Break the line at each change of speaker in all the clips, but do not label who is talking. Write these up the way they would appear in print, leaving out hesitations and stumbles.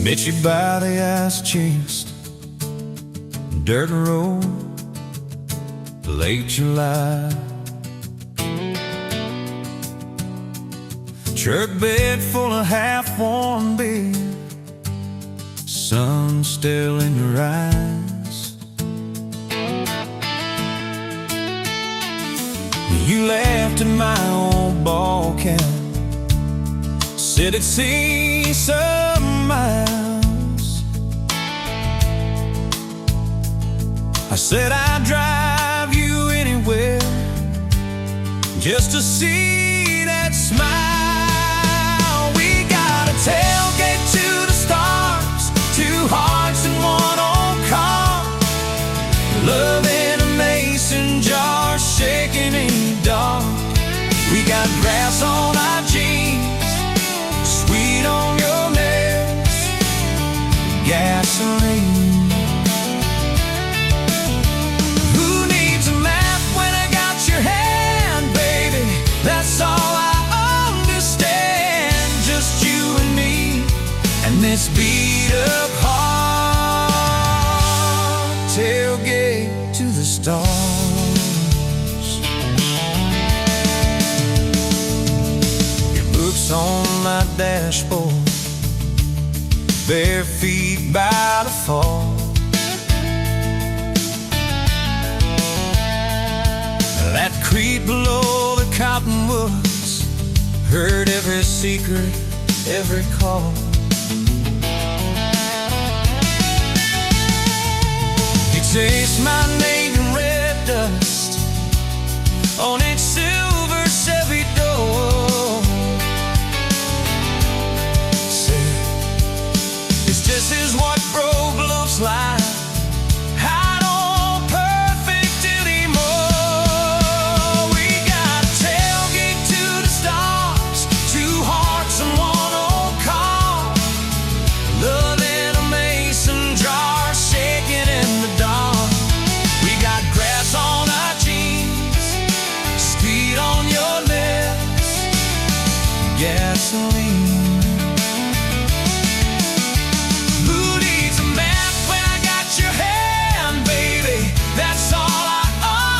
Met you by the ice chest, dirt road, late July. Church bed full of half-warm beer, sun still in your eyes. You laughed at my old ball cap, said it'd see some miles. I said I'd drive you anywhere just to see that smile. We got a tailgate to the stars, two hearts in one old car, love in a mason jar, shaking in the dark. We got grass on our jeans, sweet on your lips, gasoline. Who needs a map when I got your hand, baby? That's all I understand. Just you and me, and this beat up heart, tailgate to the stars. On my dashboard, bare feet by the fall. That creek below the cottonwoods, heard every secret, every call. He chased my name in red dust on its silver Chevy door. This is what broke looks like. I don't perfect anymore. We got a tailgate to the stars, two hearts and one old car, love in a mason jar, shaking in the dark. We got grass on our jeans, speed on your lips, gasoline. That's all I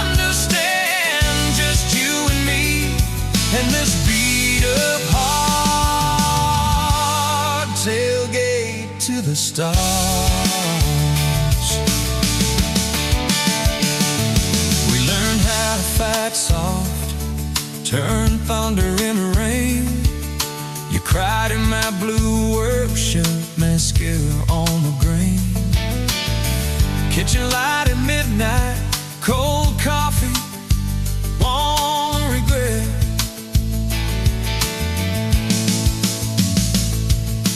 understand. Just you and me, and this beat up heart, tailgate to the stars. We learned how to fight soft, turn thunder into rain. You cried in my blue work shirt, mascara on the grain. Kitchen light at midnight, cold coffee, won't regret.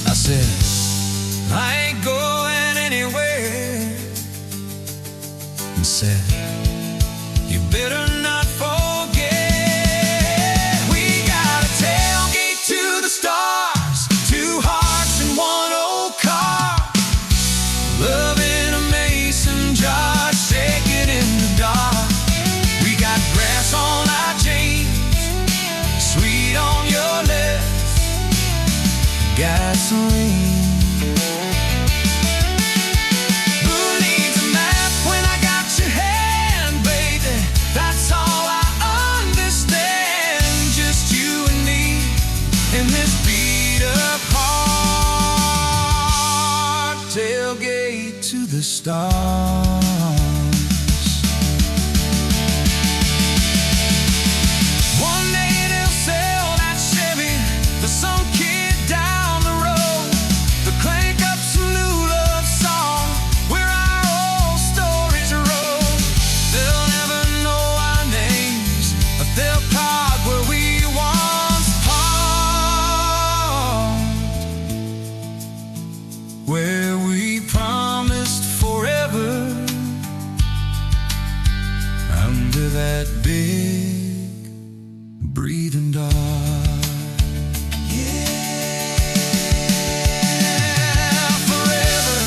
I said, I ain't going anywhere. And said, you better not forget. We got a tailgate to the stars, two hearts in one old car, love in a mason jar, shaking in the dark. We got grass on our jeans, sweet on your lips, gasoline. Who needs a map when I got your hand, baby? That's all I understand. Just you and me, in this beat up heart, tailgate to the stars. One day they'll sell that Chevy to some kid down the road to crank up some new love song where our old stories roll. They'll never know our names, but they'll park where we once parked, where we promised forever under that big breathing dog. Yeah, forever.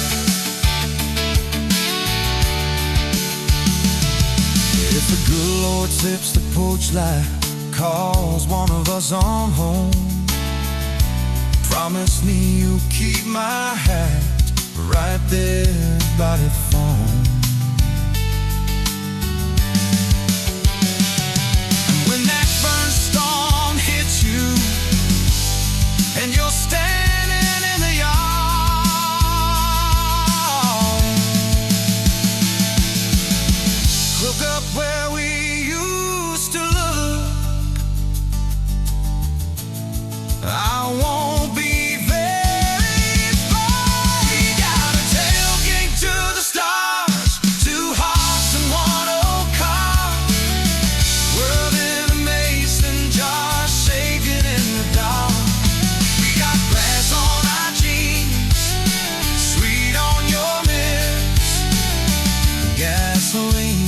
If the good Lord sips the porch light, calls one of us on home, Promise me you'll keep my hat right there by the phone. And when that burn storm hits you and you're standing in the yard, look up where we used to look. I won't be very far. We got a tailgate to the stars, 2 hearts and 1 old car. World in a mason jar, shaking in the dark. We got grass on our jeans, sweet on your lips, gasoline.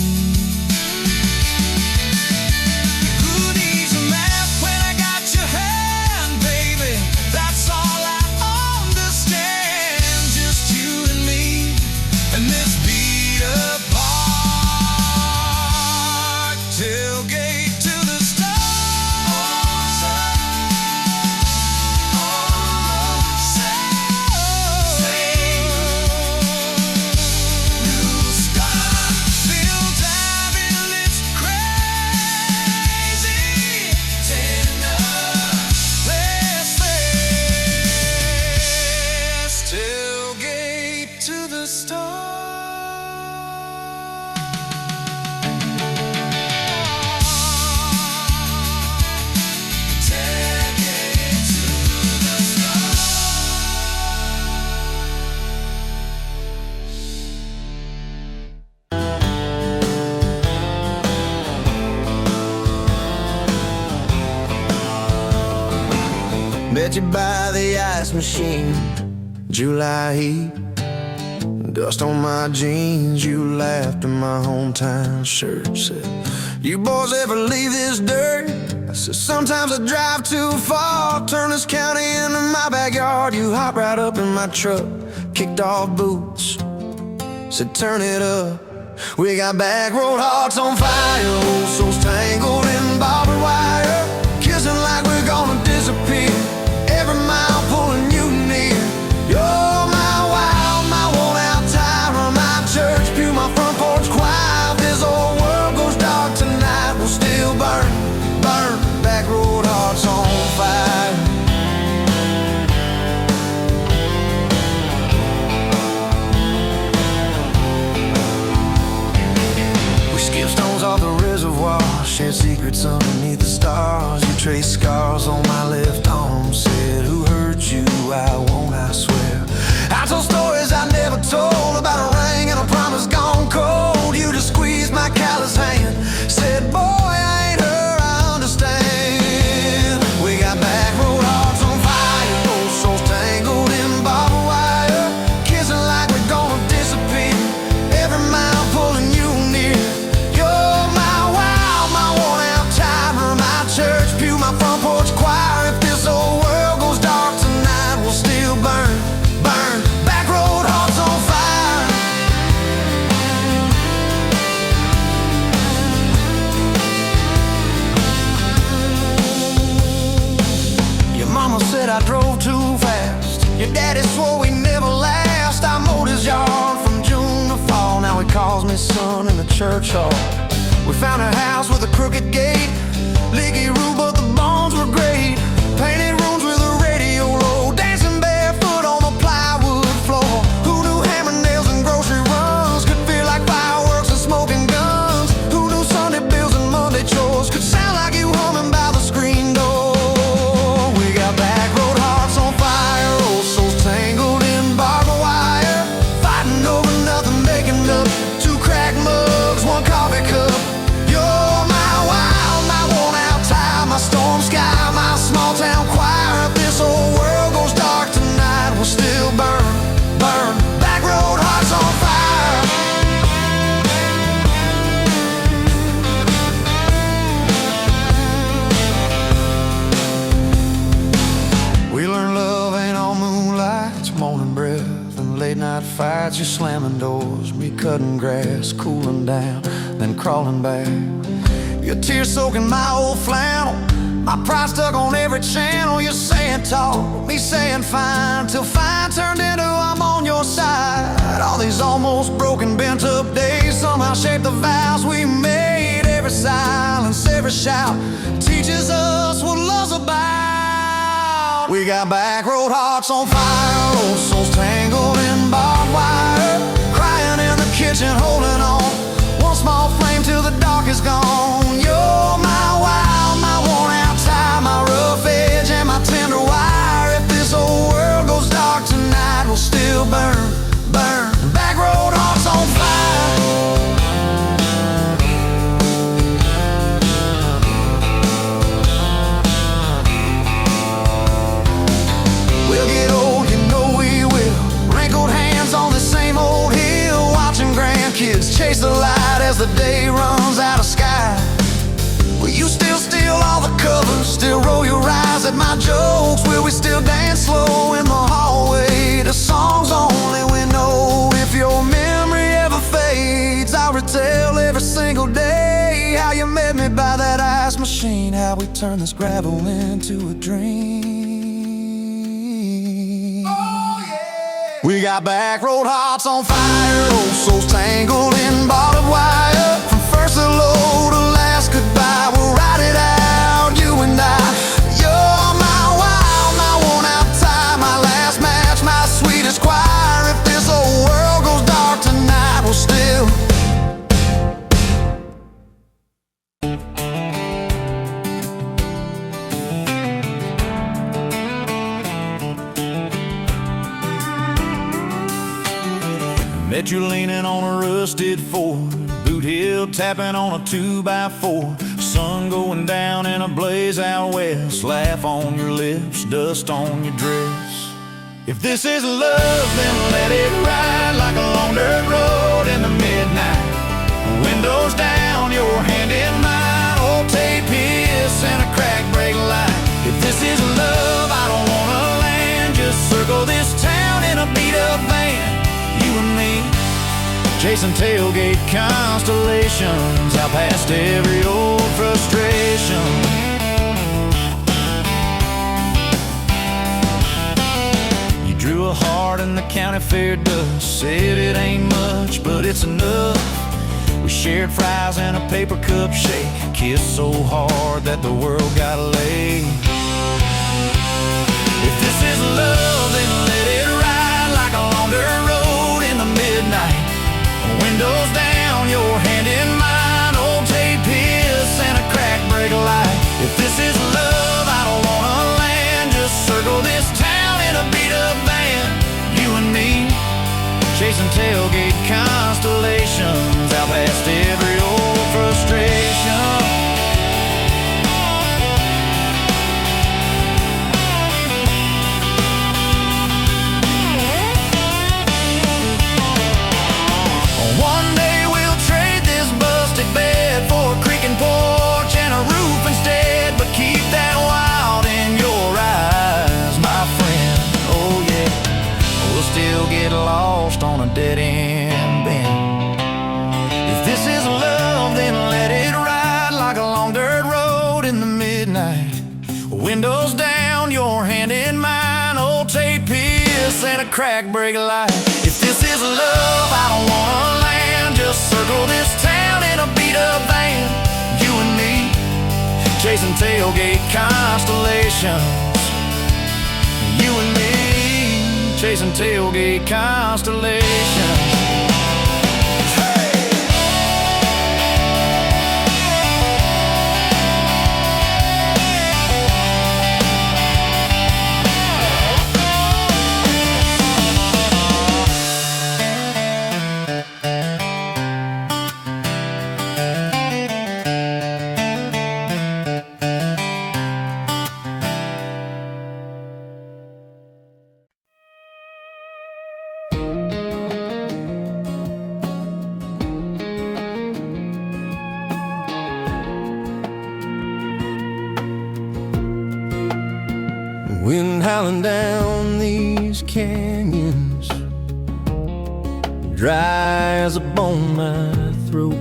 Met you by the ice machine, July heat, dust on my jeans. You laughed in my hometown shirt. Said, you boys ever leave this dirt? I said, sometimes I drive too far, turn this county into my backyard. You hop right up in my truck, kicked off boots, said turn it up. We got back road hearts on fire, old souls tangled in barbed wire, kissing like we're gonna disappear, every mile pulling you near. You're my wild, my worn-out tire, my church pew, my front porch choir. If this old world goes dark tonight, we'll still burn, burn, back road hearts on fire. We skip stones off the reservoir, share secrets underneath the stars. You trace scars on my left arm, said, who hurt you? I won't, I swear. I told stories I never told, about a ring and a promise gone cold. You just squeezed my callous hand, said, boy, I ain't her, I understand. We got back road hearts on fire, old souls tangled in barbed wire, kissing like we're gonna disappear, every mile pulling you near. You're my wild, my worn-out timer, my church pew, my front porch choir. If this old world goes dark tonight, we'll still burn, burn, back road hearts on fire. Your mama said I drove too fast, your daddy swore we never last. I mowed his yard from June to fall, now he calls me son in the church hall. We found a house with a crooked gate, leaky roof but the bones were great, painted rooms with a radio low, dancing barefoot on the plywood floor. Who knew hammer nails and grocery runs could feel like fireworks and smoking guns? Who knew Sunday bills and Monday chores could sound like you humming by the screen door? We got back road hearts on fire, old souls tangled in barbed wire, fighting over nothing, making up 2 cracked mugs, 1 coffee cup. You're my wild, my worn-out tire, my storm sky, my small-town choir. If this old world goes dark tonight, we'll still burn, burn, back road hearts on fire. We learned love ain't all moonlight, it's morning breath and late-night fights. You slamming doors, me cutting grass, cooling down, then crawling back. Your tears soaking my old flannel, My pride stuck on every channel. You're saying talk, me saying fine, till fine turned into I'm on your side. All these almost broken, bent up days somehow shaped the vows we made. Every silence, every shout teaches us what love's about. We got back road hearts on fire, old souls tangled in barbed wire, crying in the kitchen, holding on. One small flame till the dark is gone. You're my wild, my worn out tie, my rough edge and my tender wire. If this whole world goes dark tonight, we'll still burn, burn. Back road hearts on fire. We'll get old, you know we will. Wrinkled hands on the same old hill, watching grandkids chase the light as the day runs out of sky. Will you still steal all the covers, still roll your eyes at my jokes? Will we still dance slow in the hallway to songs only we know? If your memory ever fades, I'll retell every single day how you met me by that ice machine, how we turned this gravel into a dream. Oh, yeah. We got back road hearts on fire, old souls tangled in barbed wire. From first hello to last goodbye, we'll ride it out, you and I. You're my wild, my worn out tie, my last match, my sweetest choir. If this whole world goes dark tonight, we'll still met you leaning on a rusted Ford, boot heel tapping on a 2x4. Sun going down in a blaze out west, laugh on your lips, dust on your dress. If this is love, then let it ride like a long dirt road in the midnight. Windows down, your hand in mine, old tape hiss and a crack brake light. If this is love, I don't wanna land, just circle this town in a beat up van. You and me, chasing tailgate constellations, out past every old frustration. You drew a heart in the county fair dust, said it ain't much, but it's enough. We shared fries and a paper cup shake, kissed so hard that the world got laid. If this is love, then let it ride like a long dirt road in the midnight. Windows down, your hand in mine, old tape hiss and a crack brake light. If this is love, I don't wanna land, just circle this town in a beat up van. You and me, chasing tailgate constellations, out past every old frustration. One day we'll trade this busted bed for a creaking porch and a roof instead, but keep that wild in your eyes, my friend. Oh yeah, we'll still get lost on a dead end bend. If this is love, then let it ride like a long dirt road in the midnight. Windows down, your hand in mine, old tape hiss and a crack brake light. If this is love, I don't wanna land, just circle this town in a beat up van. You and me, chasing tailgate constellations. You and me, chasing tailgate constellations. Wind howling down these canyons, dry as a bone my throat.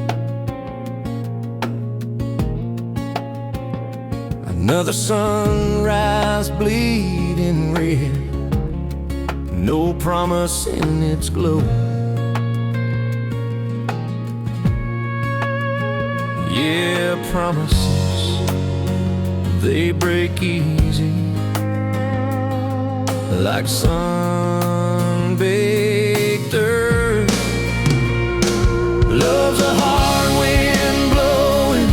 I Another sunrise bleeding red, no promise in its glow. Yeah, promises, they break easy, like sun-baked earth. Love's a hard wind blowing,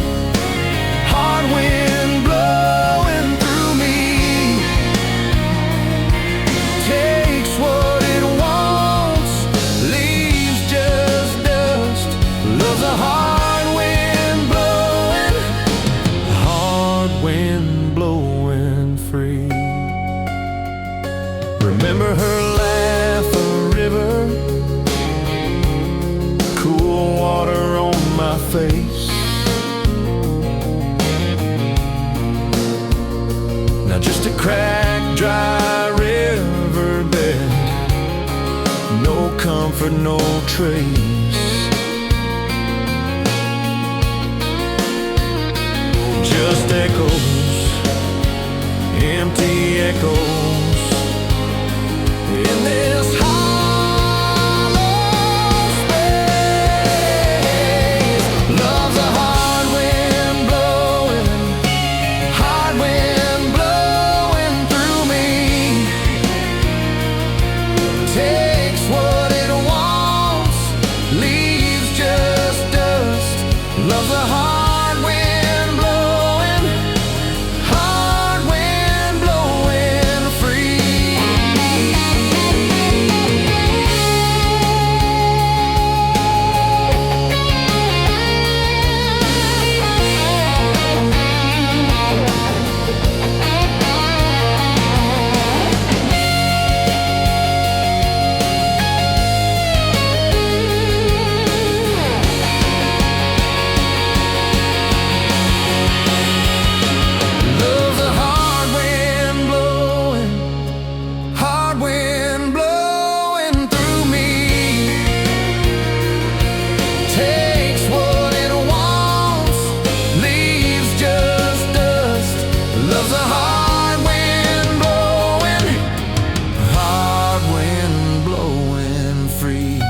hard wind blowing through me. Takes what it wants, leaves just dust. Love's a hard wind blowing, hard wind blowing free. Remember her laugh, a river, cool water on my face. Now just a cracked, dry riverbed, no comfort, no trace. Just echoes, empty echoes in this hollow space. Love's a hard wind blowing, hard wind blowing through me. Takes what it wants, leaves just dust. Love's a hard wind blowing, hard wind blowing free. Love's a hard wind blowing, hard wind blowing through me. Takes what it wants, leaves just dust. Love's a hard wind blowing free.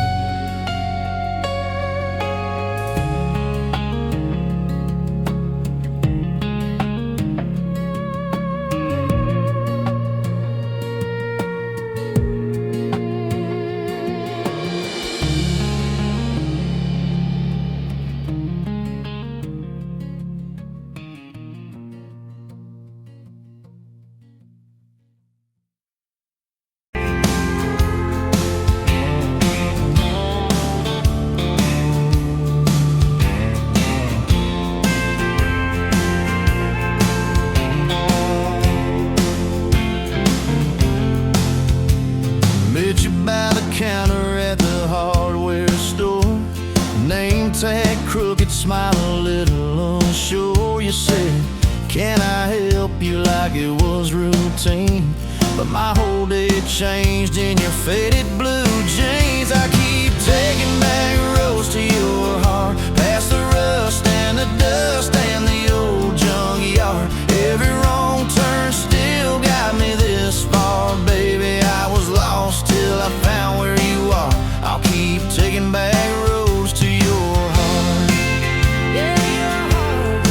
Met you by the counter at the hardware store. Name tag crooked, smile a little unsure. You said, can I help you, like it was routine. But my whole day changed in your faded blue jeans. I keep taking back roads to your heart, past the rust and the dust and the old junkyard. Every wrong turn still got me this far, baby. I was lost till I found where you are. I'll keep taking back roads to your heart. Yeah, your heart.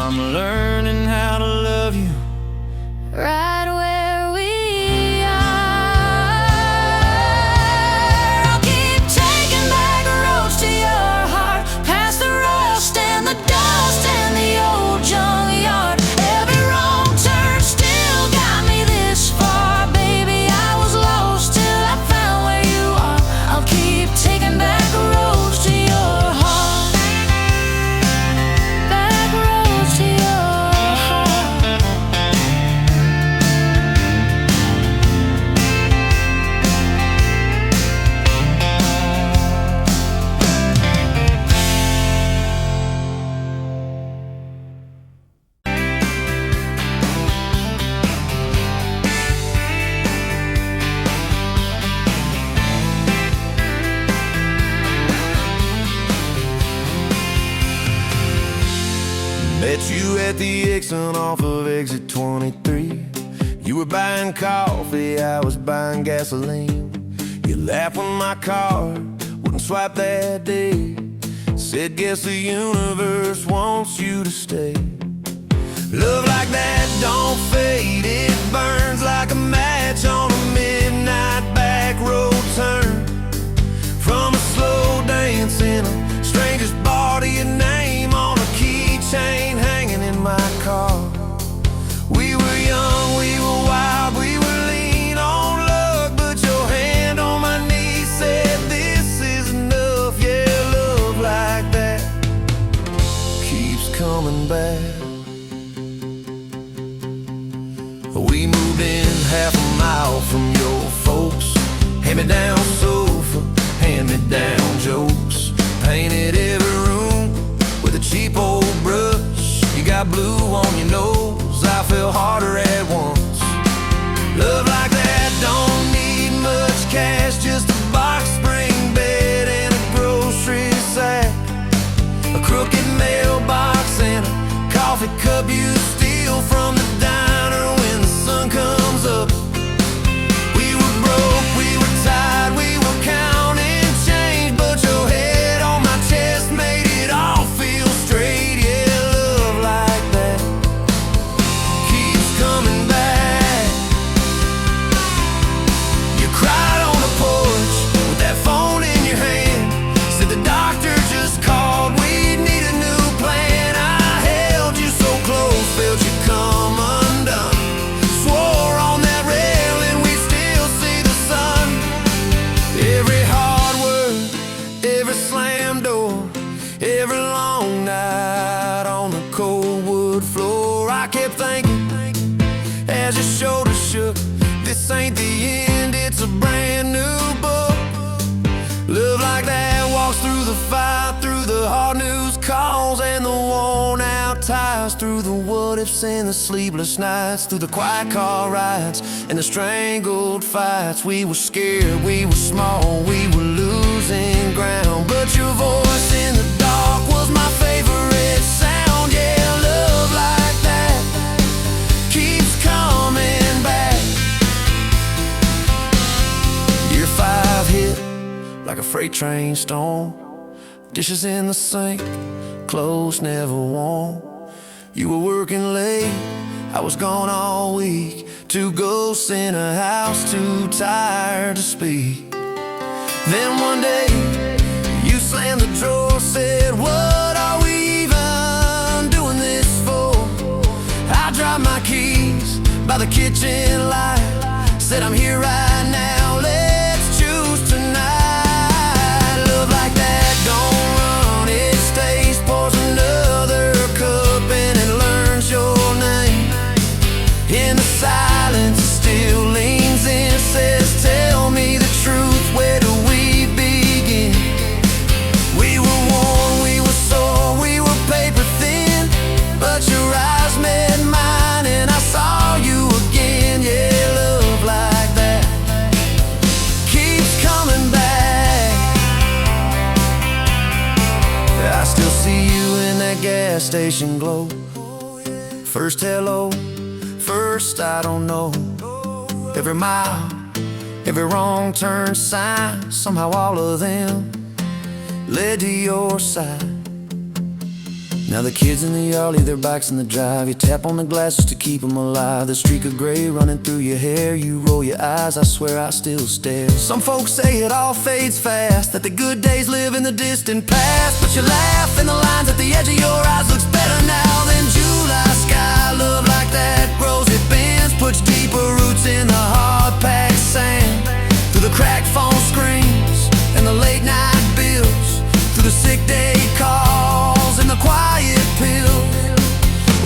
I'm learning how to love you
right where we are. I'll keep taking back roads to your heart, past the rust and the dust and the old junkyard. Every wrong turn still got me this far. Baby, I was lost till I found where you are. I'll keep taking back roads to your heart, back roads to your heart.
Met you at the exit off of exit 23. You were buying coffee, I was buying gasoline. You laughed when my card wouldn't swipe that day. Said, guess the universe wants you to stay. Love like that don't fade, it burns like a match on a midnight back road turn. From a slow dance in a stranger's bar to your name on a keychain hanging in my car. We were young, we were wild, we were lean on luck, but your hand on my knee said this is enough. Yeah, love like that keeps coming back. We moved in half a mile from your folks. Hand-me-down sofa, hand-me-down jokes. Painted every room with a cheap old brush. You got blue on your nose, I fell harder at once. Love like that don't need much cash, just a box spring bed and a grocery sack, a crooked mailbox and a coffee cup you steal from the diner when the sun comes up. We were broke, we were tired, we were counting change, but your head on my chest made it all feel straight. Yeah, love like that keeps coming back. You cried on the porch with that phone in your hand. Said the doctor just called, we need a new plan. I held you so close, felt you come undone. Swore on that railing we still see the sun. Every hard word, every slam door, every long night on the cold wood floor. I kept thinking as your shoulders shook, this ain't the end, it's a brand new book. Love like that walks through the fight, through the hard news calls and the worn out tires, through the what ifs and the sleepless nights, through the quiet car rides and the strangled fights. We were scared, we were small, we were losing ground, but your voice in the dark was my favorite sound. Yeah, love like that keeps coming back. Year 5 hit like a freight train storm. Dishes in the sink, clothes never warm. You were working late, I was gone all week. 2 ghosts in a house, too tired to speak. Then one day, you slammed the drawer, said, what are we even doing this for? I dropped my keys by the kitchen light, said I'm here right now, let's choose tonight. Love like that don't run, it stays, pours another cup and it learns your name. In the silence it still leans in, says tell me the truth, where do we begin? We were worn, we were sore, we were paper thin, but your eyes met mine and I saw you again. Yeah, love like that keeps coming back. I still see you in that gas station glow. First hello, first I don't know. Every mile, every wrong turn sign, somehow all of them led to your side. Now the kids in the yard leave their bikes in the drive. You tap on the glasses to keep them alive. The streak of gray running through your hair. You roll your eyes, I swear I still stare. Some folks say it all fades fast, that the good days live in the distant past. But you laugh and the lines at the edge of your eyes looks better now than July sky. Love like that grows, it bends, puts deeper roots in the hard-packed sand. Through the cracked phone screens and the late night bills, through the sick day calls and the quiet pills.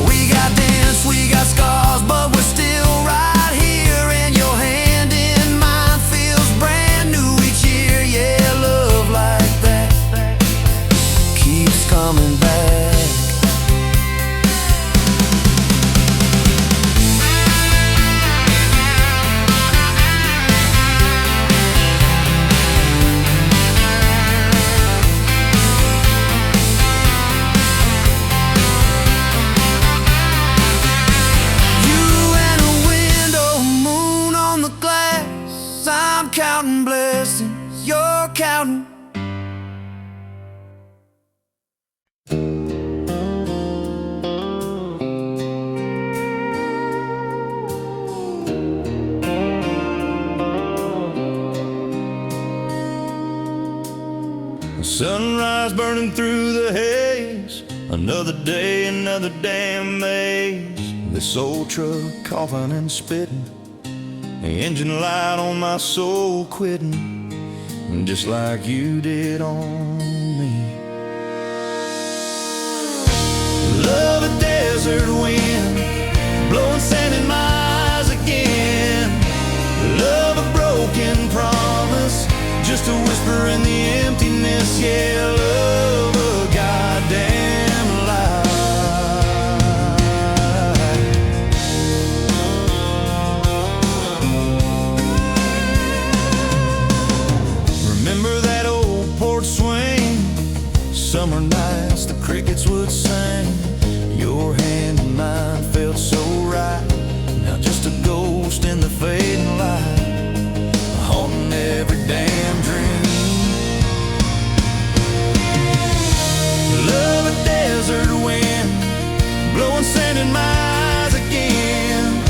We got dents, we got scars, but we're still right here. And your hand in mine feels brand new each year. Yeah, love like that keeps coming back. Counting blessings, you're counting. Sunrise burning through the haze. Another day, another damn maze. This old truck coughing and spitting. The engine light on my soul quitting, just like you did on me. Love a desert wind, blowing sand in my eyes again. Love a broken promise, just a whisper in the emptiness. Yeah, love a goddamn lie. Remember that old porch swing? Summer nights the crickets would sing. Your hand in mine felt so right. Now just a ghost in the fading light, haunting every damn dream. Love a desert wind, blowing sand in my eyes again.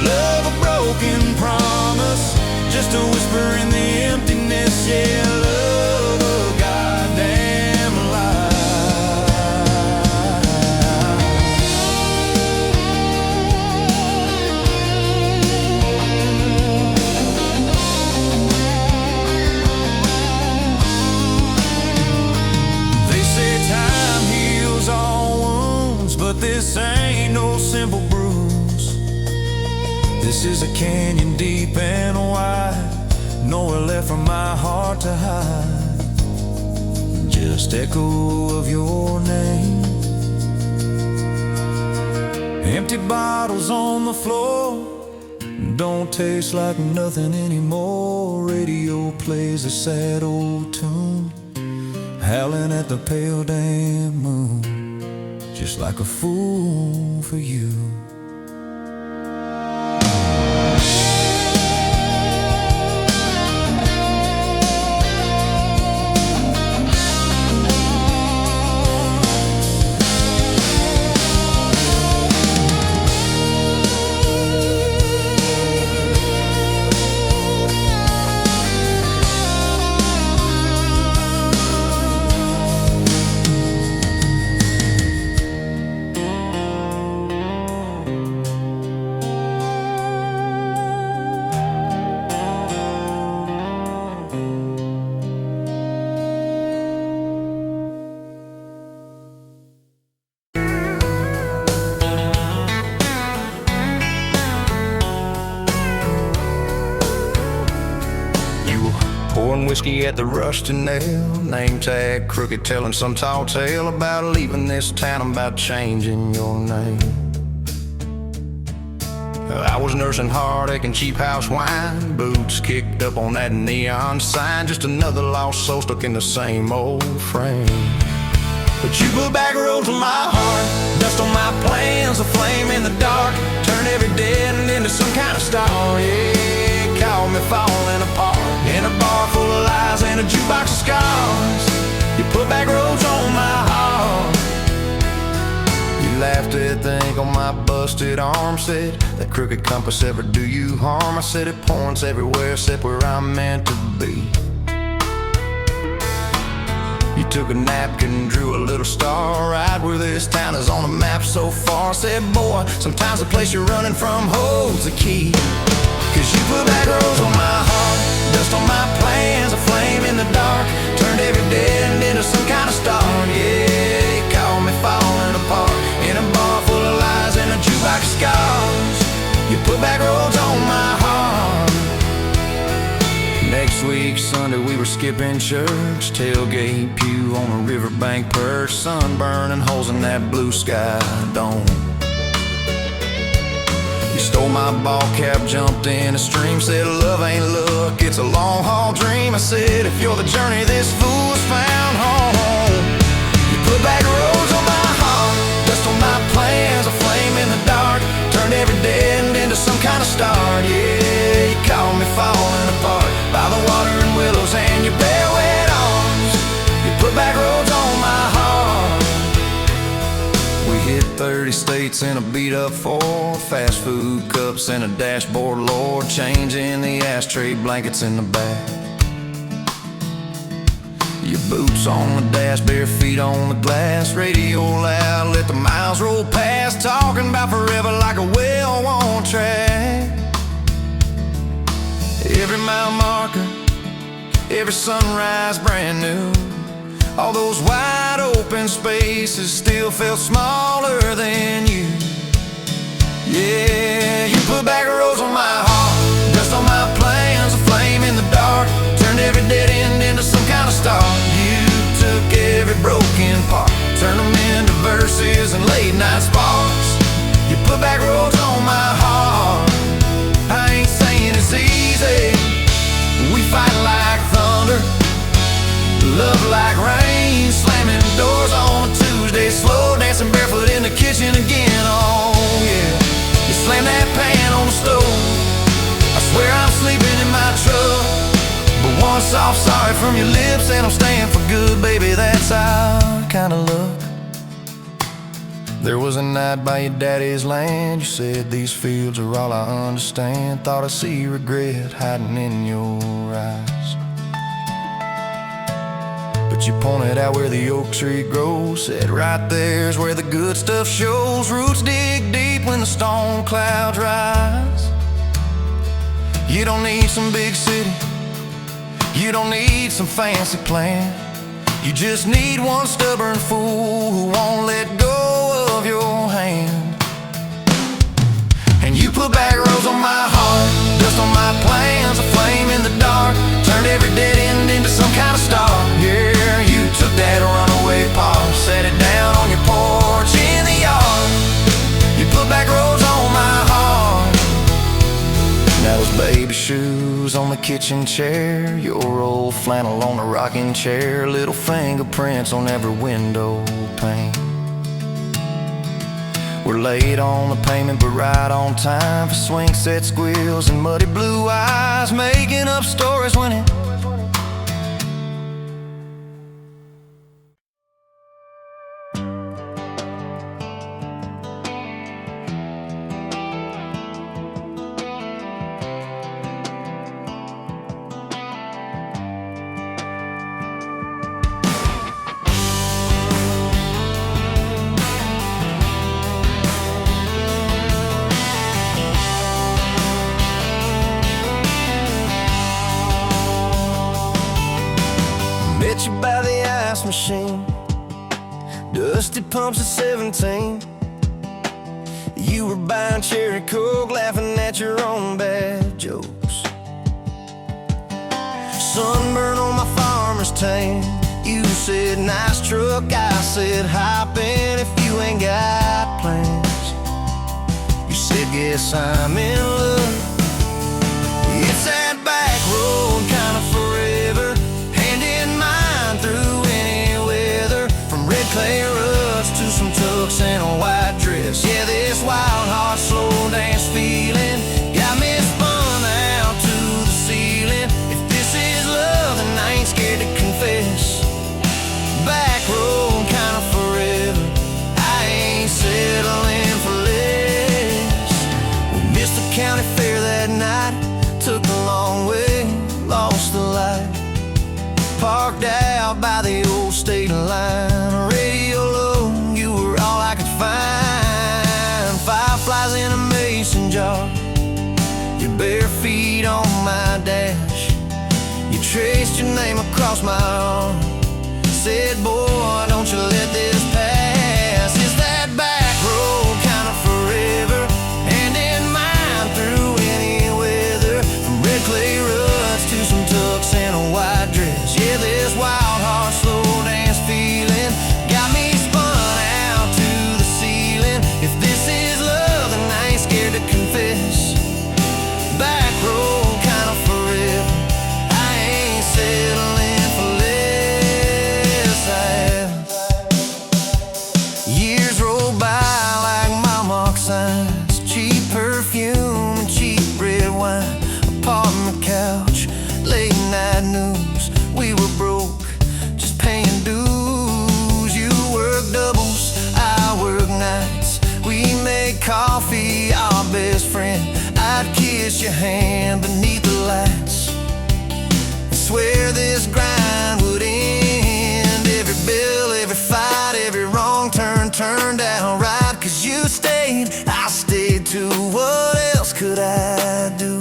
Love a broken promise, just a whisper in the emptiness. Yeah, love a goddamn lie. They say time heals all wounds, but this ain't no simple bruise. This is a canyon deep and wide, nowhere left for my heart to hide. Just echo of your name. Empty bottles on the floor, don't taste like nothing anymore. Radio plays a sad old tune, howling at the pale damn moon, just like a fool for you. Whiskey at the Rusty Nail, name tag crooked, telling some tall tale about leaving this town, about changing your name. I was nursing heartache and cheap house wine, boots kicked up on that neon sign, just another lost soul stuck in the same old frame. But you put back roads on my heart, dust on my plans, a flame in the dark, turn every dead end into some kind of star. Yeah, call me falling apart in a bar full of lies and a jukebox of scars. You put back roads on my heart, busted arm. Said, that crooked compass ever do you harm? I said, it points everywhere except where I'm meant to be. You took a napkin and drew a little star right where this town is on the map so far. Said, boy, sometimes the place you're running from holds the key. Cause you put back roads on my heart, dust on my plans, a flame in the dark, turned every dead end into some kind of star. Yeah, you caught me falling apart in a bar full of lies and a jukebox of scars. You put back roads on my heart. Next week, Sunday, we were skipping church, tailgate pew on a riverbank perch, sun burning holes in that blue sky dome. You stole my ball cap, jumped in a stream, said love ain't luck, it's a long haul dream. I said, if you're the journey, this fool's found home. You put back roads on my heart, dust on my plans, a flame in the dark, turned every dead end into some kind of start. Yeah, you caught me falling apart by the water and willows and your bare wet arms. You put back roads on my heart. We hit 30 states in a beat-up Ford, fast food cups and a dashboard, Lord, changing the ashtray blankets in the back. Your boots on the dash, bare feet on the glass, radio loud, let the miles roll past, talking about forever like a well-worn track. Every mile marker, every sunrise brand new. All those wide open spaces still felt smaller than you. Yeah, you put back roads on my heart, dust on my plans, a flame in the dark, turned every dead end into some kind of star. You took every broken part, turned them into verses and late night sparks. You put back roads on my heart. I ain't saying it's easy, we fight like thunder, love like rain, slamming doors on a Tuesday, slow dancing barefoot in the kitchen again. Oh yeah, you slam that pan on the stove, I swear I'm sleeping in my truck, but one soft sorry from your lips and I'm staying for good, baby, that's our kind of luck. There was a night by your daddy's land, you said these fields are all I understand, thought I see regret hiding in your eyes. But you pointed out where the oak tree grows, said right there's where the good stuff shows, roots dig deep when the storm clouds rise. You don't need some big city, you don't need some fancy plan, you just need one stubborn fool who won't let go of your hand. And you put back roads on my heart, dust on my plans, a flame in the dark, turned every dead end into some kind of star. Yeah, you took that runaway paw, set it down on your porch in the yard. You put back roads on my heart. Now those baby shoes on the kitchen chair, your old flannel on the rocking chair, little fingerprints on every window pane. We're late on the payment but right on time for swing set squeals and muddy blue eyes, making up stories when it you by the ice machine, dusty pumps at 17. You were buying cherry coke, laughing at your own bad jokes. Sunburn on my farmer's tan, you said nice truck, I said hop in if you ain't got plans. You said guess I'm in love. It's that back road kind of forever, hand in mind through any weather, from red clay ruts to some tux and a white dress. Yeah, this wild heart slow dance feeling got me spun out to the ceiling. If this is love, then I ain't scared to confess. Back road kind of forever, I ain't settling for less. across the light, parked out by the old state line. Radio low, you were all I could find. Fireflies in a mason jar, your bare feet on my dash. You traced your name across my arm, said, boy, don't you let this pass. Is that back road kind of forever, hand in mine through any weather? From red clay ruts to some tucks and a white dress. Yeah, this wild heart slow dance feeling got me spun out to the ceiling. If this is love, then I ain't scared to confess. Back road kind of forever, I ain't settling for less. I have. Years roll by like mile mark signs, cheap perfume and cheap red wine, apartment couch, late night news. We were broke, just paying dues. You work doubles, I work nights. We made coffee our best friend. I'd kiss your hand beneath the lights and swear this grind would end. Every bill, every fight, every wrong turn turned out right. 'Cause you stayed, I stayed too. What else could I do?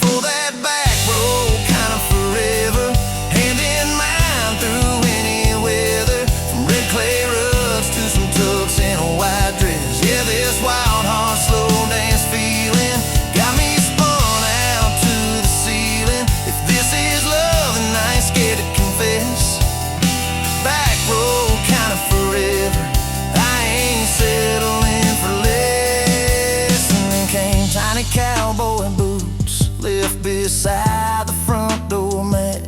For that back road kind of forever, hand in mine through any weather. From red clay ruts to some tucks and a white dress. Yeah, this wild heart slow dance feeling got me spun out to the ceiling. If this is love, then I ain't scared to confess. Back road kind of forever, I ain't settling for less. And then came tiny cowboy boots, left beside the front door mat,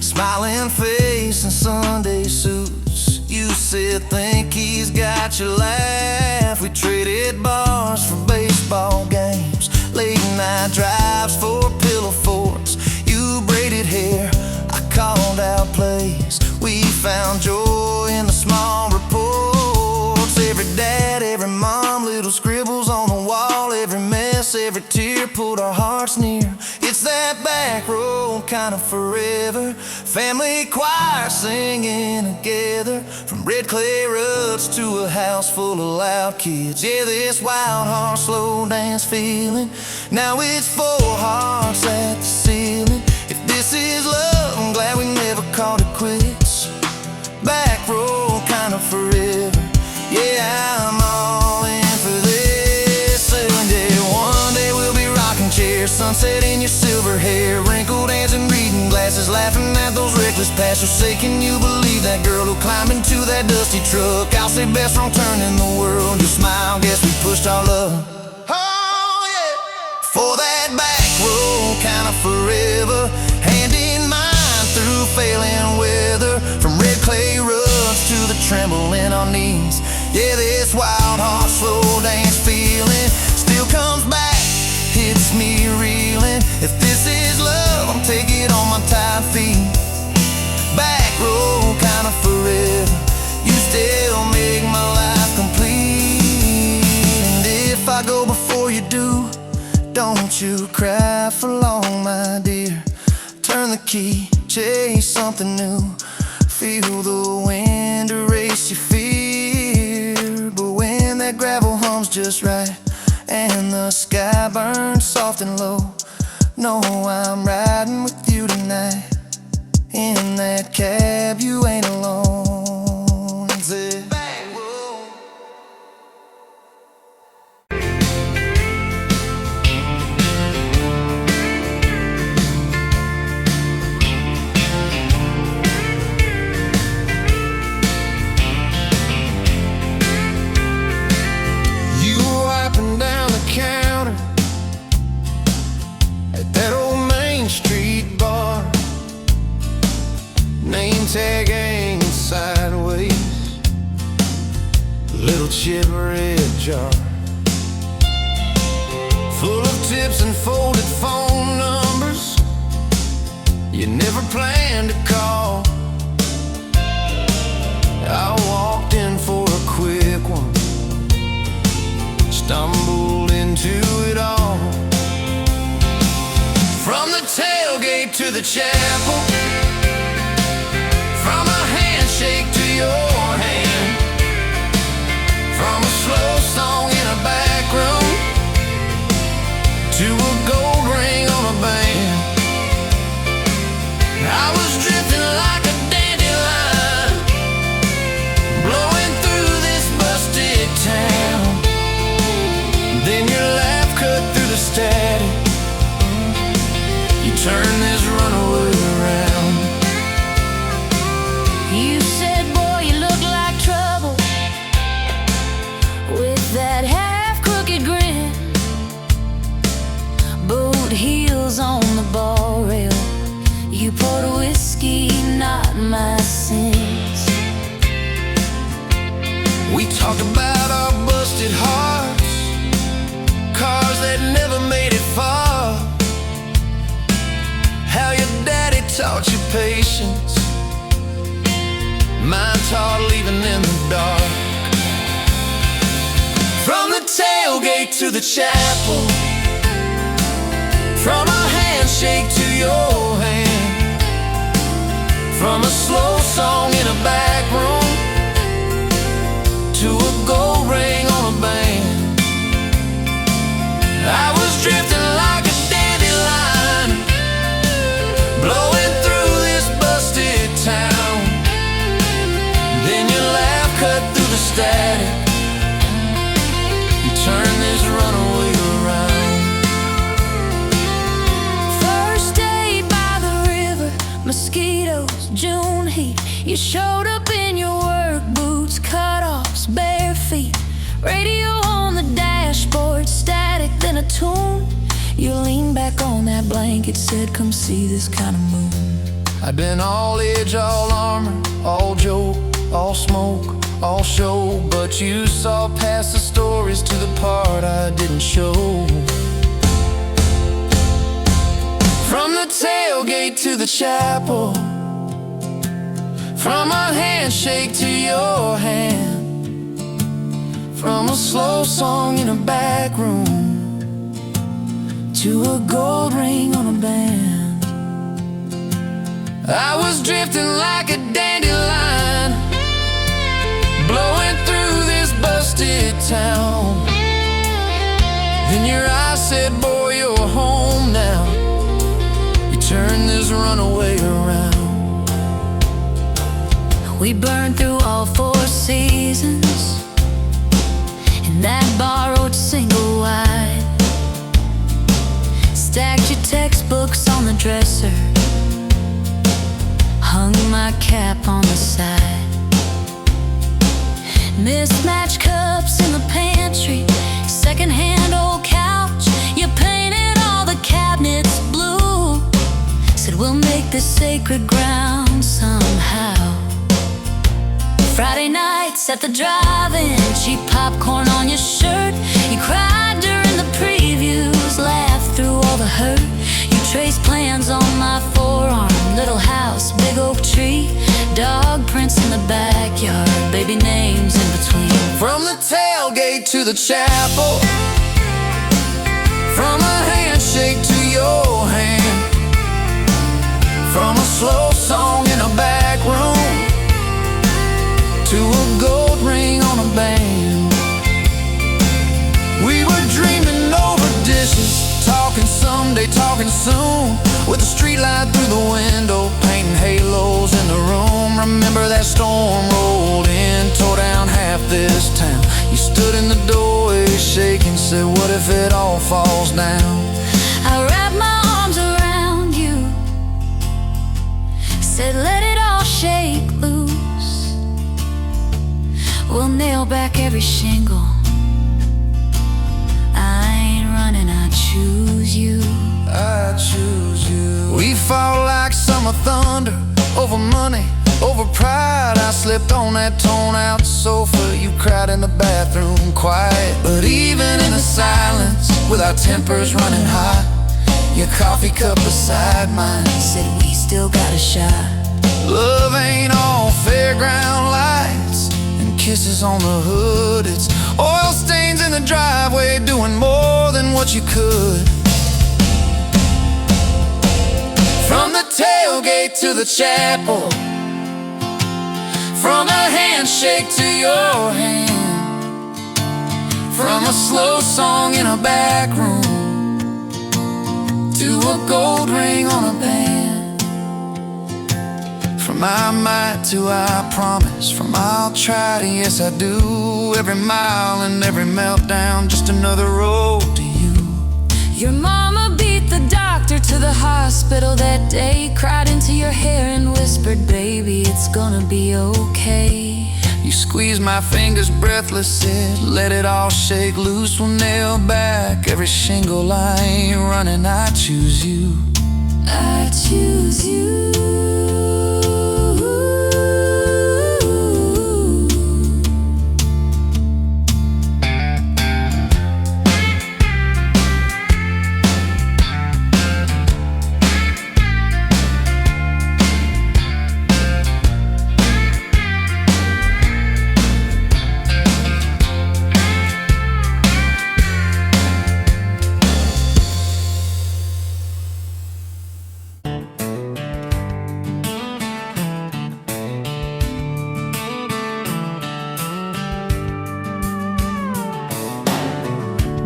smiling face and Sunday suits. You said, think he's got your laugh. We traded bars for baseball games, late night drives for pillow forts. You braided hair, I called out plays. We found joy in the small reports. Every dad, every mom, little scribbles on the wall. Every mess, every tear pulled our hearts near. It's that back road kind of forever, family choir singing together. From red clay ruts to a house full of loud kids. Yeah, this wild heart slow dance feeling, now it's four hearts at the ceiling. If this is love, I'm glad we never called it quits. Back road kind of forever, yeah, I'm all in for this. And yeah, one day we'll be rocking chairs, sunset in your silver hair, wrinkled hands and reading glasses, laughing at those reckless pastors. Say, can you believe that girl who climbed into that dusty truck? I'll say best wrong turn in the world. You smile, guess we pushed our love. Oh yeah, for that back road kind of forever, hand in mine through failing weather. From red clay ruts to the tremble in our knees. Yeah, this wild heart slow dance feeling still comes back, hits me reeling. If this is love, I'm taking it on my tired feet. Back road kind of forever, you still make my life complete. And if I go before you do, don't you cry for long, my dear. Turn the key, chase something new, feel the wind erase your fear. But when that gravel hums just right and the sky burns soft and low, know I'm riding with you tonight. In that cab, you ain't alone. Zip. Tag hanging sideways, little chip red jar full of tips and folded phone numbers you never planned to call. I walked in for a quick one, stumbled into it all. to the chapel, from a handshake to your hand, from a slow song in a back room to a gold ring on a band. I was drifting like a dandelion, blowing through this busted town. Then your laugh cut through the static, you turn this runaway around.
You said, boy, you look like trouble, with that half-crooked grin, boot heels on the bar rail. You poured whiskey, not my sins.
We talked about our busted hearts, cars that never made it far, how your daddy taught you patience, mine taught leaving in the dark. From the tailgate to the chapel, from a handshake to your hand, from a slow song in a back room to a gold ring on a band. I was drifting like a dandelion, blowing through this busted town. Then your laugh cut through the static, you turn this runaway around.
First day by the river, mosquitoes, June heat. You showed up in your work boots, cut-offs, bare feet, radio on the dashboard, static, then a tune. You leaned back on that blanket, said, come see this kind of moon.
I'd been all edge, all armor, all joke, all smoke, all show, but you saw past the stories to the part I didn't show. From the tailgate to the chapel, from a handshake to your hand, from a slow song in a back room to a gold ring on a band. I was drifting like a dandelion, blowing through this busted town. Then your eyes said, boy, you're home now. You turned this runaway around.
We burned through all 4 seasons in that borrowed single wide. Stacked your textbooks on the dresser, hung my cap on the side. Mismatched cups in the pantry, secondhand old couch. You painted all the cabinets blue, said we'll make this sacred ground somehow. Friday nights at the drive-in, cheap popcorn on your shirt. You cried during the previews, laughed through all the hurt. You traced plans on my forearm, little house, big oak tree, dog prints in the backyard, baby names in between.
From the tailgate to the chapel, from a handshake to your hand, from a slow song in a back room to a gold ring on a band. We were dreaming over dishes, talking someday, talking soon, with a street light through the window, painting halos in the room. Remember that storm rolled in, tore down half this town. You stood in the doorway shaking, said, what if it all falls down?
I wrapped my arms around you, said let it all shake loose. We'll nail back every shingle. I ain't running, I choose you.
I choose you. We fought like summer thunder, over money, over pride. I slipped on that torn-out sofa, you cried in the bathroom quiet. But even in the silence, with our tempers running hot, your coffee cup beside mine
Said we still got a shot.
love ain't all fairground lights and kisses on the hood. It's oil stains in the driveway, doing more than what you could. From the
straight to the chapel, from a handshake to your hand, from a slow song in a back room to a gold ring on a band. From I might to I promise, from I'll try to yes I do, every mile and every meltdown, just another road to you. Your mama beat the doctor to the hospital that day, cried into your hair and whispered, baby, it's gonna be okay. You squeezed my fingers breathless, said, let it all shake loose, we'll nail back every shingle. I ain't running, I choose you. I choose you.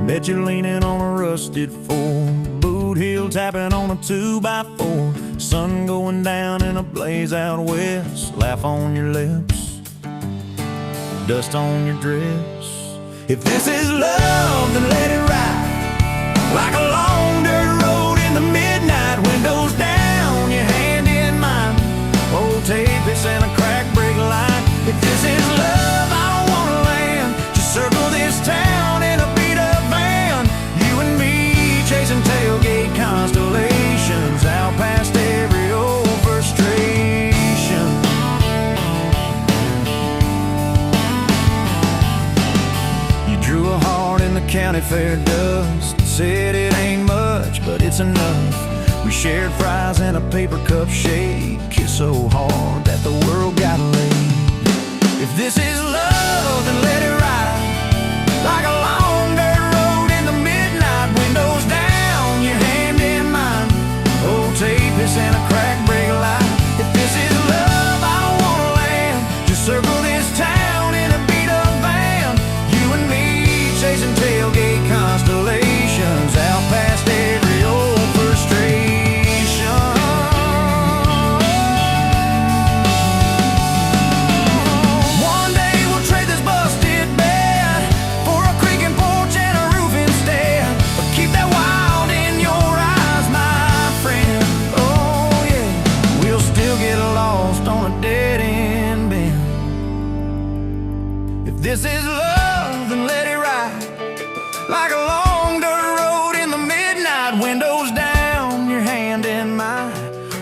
Bet you're leaning on a rusted Ford, boot heel tapping on a 2x4, sun going down in a blaze out west, laugh on your lips, dust on your dress. If this is love, then let it ride like a long dirt road in the midnight, windows down, your hand in mine, old tapeits and a crack brake line. If this is love, I don't wanna land, just circle this town in a chasing tailgate constellations out past every old frustration. You drew a heart in the county fair dust, said it ain't much, but it's enough. We shared fries and a paper cup shake, kissed so hard that the world got laid. If this is love, then let it ride like a long dirt road in the midnight, windows down, your hand in mine, old tapeits and a crack brake light. If this is love, I don't wanna land, just circle this town in a beat up van, you and me chasing tailgate constellations out past every old frustration. One day we'll trade this busted bed for a creaking porch and a roof instead, but keep that wild in your eyes, my friend. Oh yeah, we'll still get lost on a dead end bend. If this is love, then let it ride like a long dirt road in the midnight, windows down, your hand in mine,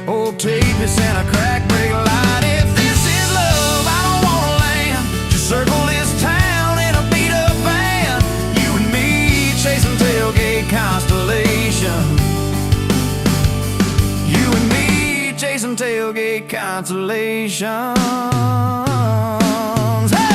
old tapeits and a crack brake light. If this is love, I don't wanna land, just circle this town in a beat up van, you and me chasing tailgate constellation, you and me chasing tailgate constellations. Hey!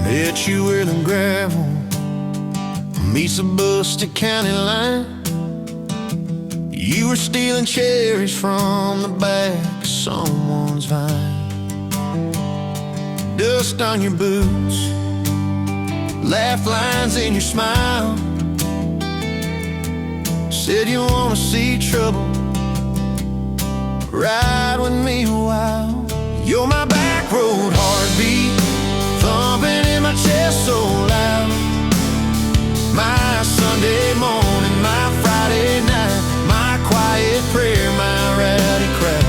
Met you whirling gravel, meets a busted county line. You were stealing cherries from the back of someone's vine. Dust on your boots, laugh lines in your smile. Said you wanna see trouble, ride with me a while. You're my back road heartbeat, thumping in my chest so loud. My Sunday morning, my Friday night, my quiet prayer, my rowdy crowd.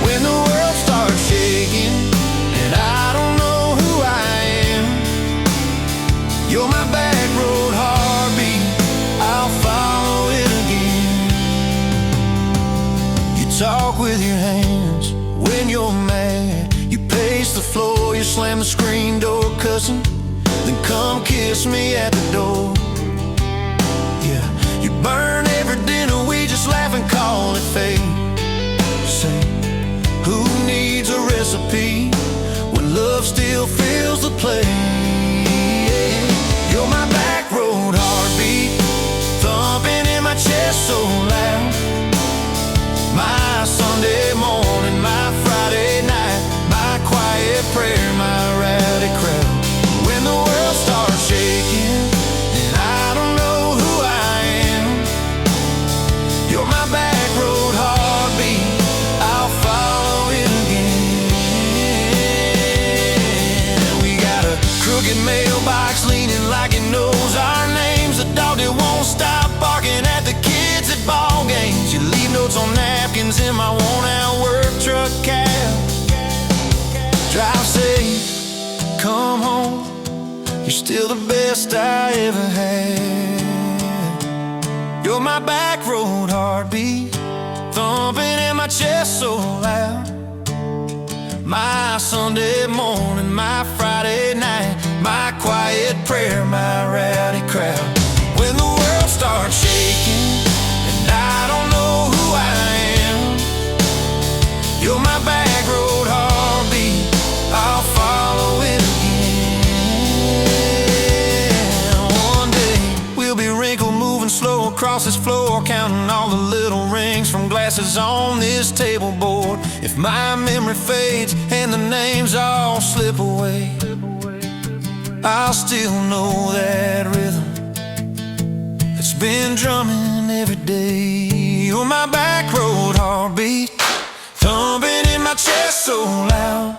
When the world starts shaking and I don't know who I am, you're my back slam the screen door cussing, then come kiss me at the door. Yeah, you burn every dinner, we just laugh and call it fate. Say, who needs a recipe when love still fills the plate? You're my back road heartbeat, thumping in my chest so loud. My Sunday morning, my Friday night, my quiet prayer, my rowdy crowd. When the world starts shaking and I don't know who I am, you're my back road heartbeat, I'll follow it again. We got a crooked mailbox leaning like it knows our names, a dog that won't stop barking at the kids at ball games. You leave notes on napkins in my worn-out work truck cab. Drive safe, come home, you're still the best I ever had. You're my back road heartbeat, thumping in my chest so loud. My Sunday morning, my Friday night, my quiet prayer, my rowdy crowd. When the world starts shaking and I don't know who I am, you're my back road heartbeat, I'll follow it again. One day we'll be wrinkled, moving slow across this floor, counting all the little rings from glasses on this table board. If my memory fades and the names all slip away, I'll still know that rhythm that's been drumming every day. You're my back road heartbeat, thumping in my chest so loud.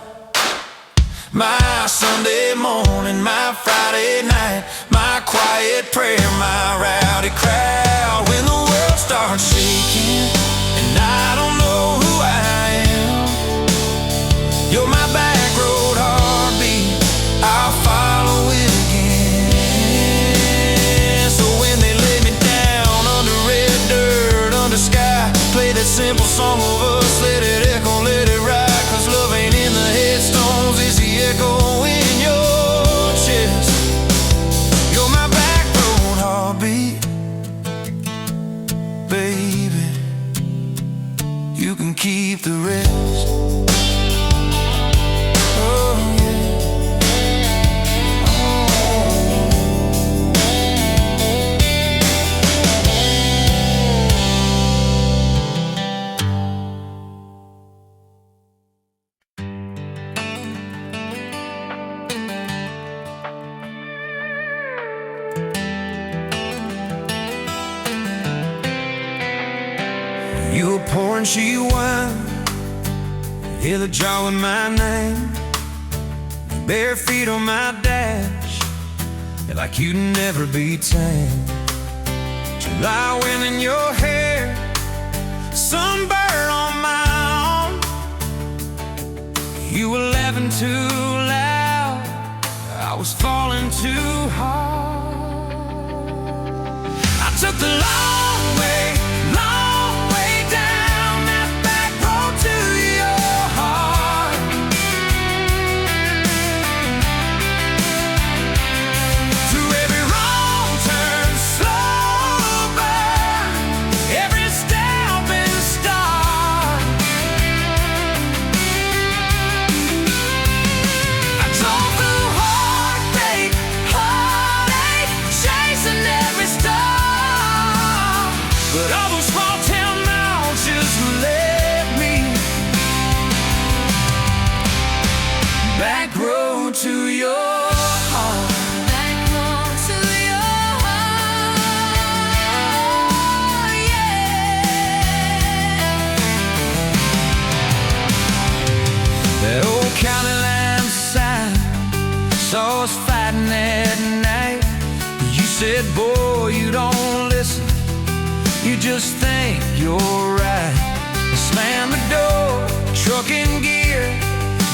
My Sunday morning, my Friday night, my quiet prayer, my rowdy crowd. When the world starts shaking and I don't know who I am, you're my back road heartbeat, I'll follow it again. So when they lay me down under red dirt, under sky, play that simple song of us, let it echo, let it ride. Cause love ain't in the headstones, it's the echo in your chest. You're my back road heartbeat, baby, you can keep the rest. Oh yeah. You were pouring cheap wine, hear the jar with my name, bare feet on my dash, like you'd never be tamed. July wind in your hair, sunburn on my arm. You were laughing too loud, I was falling too hard. I took the long way down that back road to your heart. Through every wrong turn, slow burn, every step and start. I drove through heartache, chasing every star. But all those small town miles just led me back road to your heart. Back road to your heart, yeah. That old county line sign saw us fighting that night. You said, boy, you don't listen, you just think you're right. Slam the door, truck in gear,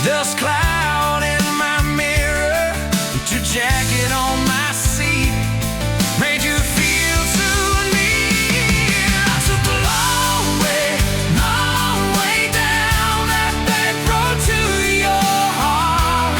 dust cloud in my mirror. Put your jacket on my seat, made you feel too near. I took the long way down that back road to your heart.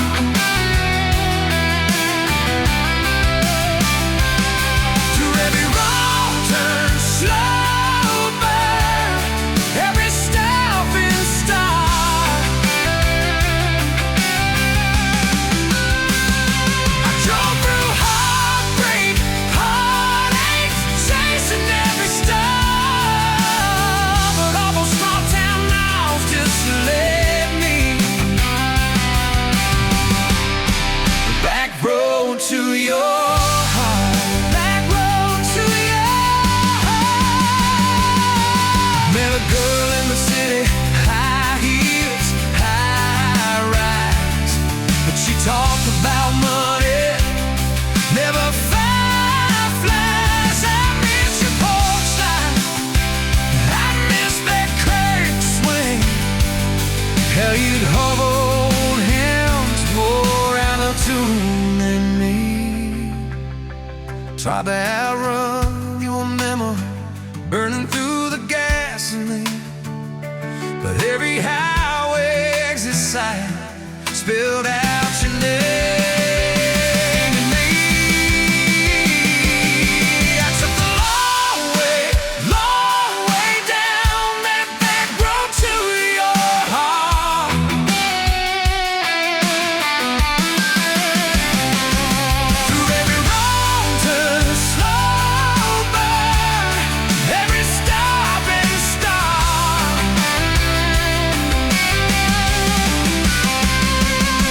talk about money, never fireflies. I miss your porch light, I miss that crack swing, how you'd hold hands more out of tune than me. Tried to outrun your memory, burning through the gasoline, but every highway exit sign spilled out your name and me. I took the long way down that back road to your heart. Through every wrong turn, slow burn, every stop and start.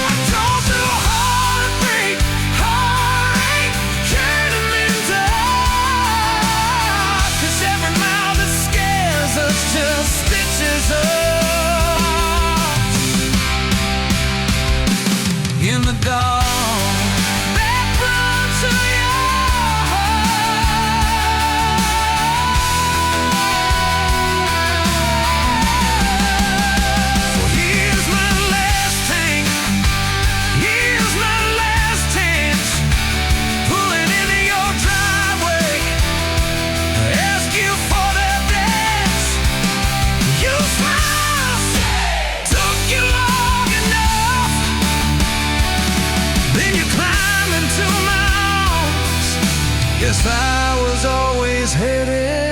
I drove through heartbreak, heartache, turning in dark. 'Cause every mile that scares us just stitches us in the dark. Back road to your heart. Well, here's my last tank, here's my last chance, pulling into your driveway, ask you for that dance. You smile, took you long enough, then you climb into my arms. Guess I was always headed